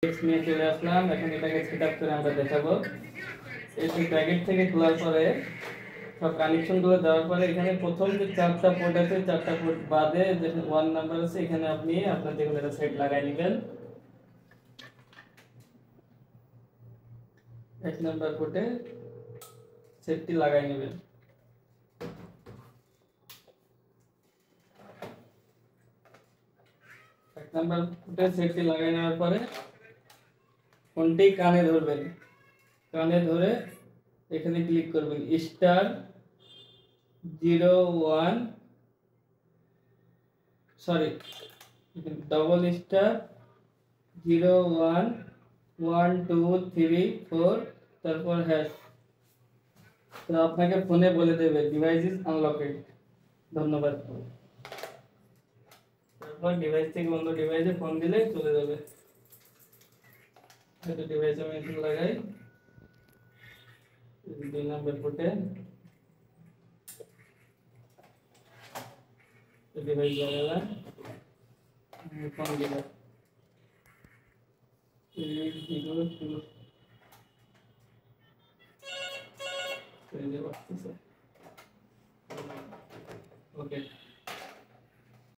Text নিয়ে চলে আসলাম। এখন এটাকে সেটআপ করে আমরা দেখাবো। এই প্যাকেট থেকে খোলার পরে সব কানেকশনগুলো দেওয়ার পরে এখানে প্রথম যে চারটা পোর্ট আছে, চারটা পোর্ট বাদে যে 1 নাম্বার আছে, এখানে আপনি আপনার যে কোনো একটা সেট লাগাই নেবেন। 1 নাম্বার পোর্টে সেটটি লাগাই নেবেন। এক নাম্বার পোর্টে সেটটি লাগাই নেওয়ার পরে ফোনটি কানে ধরবেন। কানে ধরে এখানে ক্লিক করবেন স্টার 01 সরি ডবল স্টার 011234 তারপর হ্যাশ। তো আপনাকে ফোনে বলে দেবে ডিভাইস ইজ আনলকেড। ধন্যবাদ। তারপর ডিভাইস থেকে অন্য ডিভাইসে ফোন দিলে চলে যাবে। এটা ডিভাইসে আমি এখন লাগাই 2 নাম্বার পোর্টে। ডিভাইস লাগালাম, ফোন দিলাম 802 ওকে।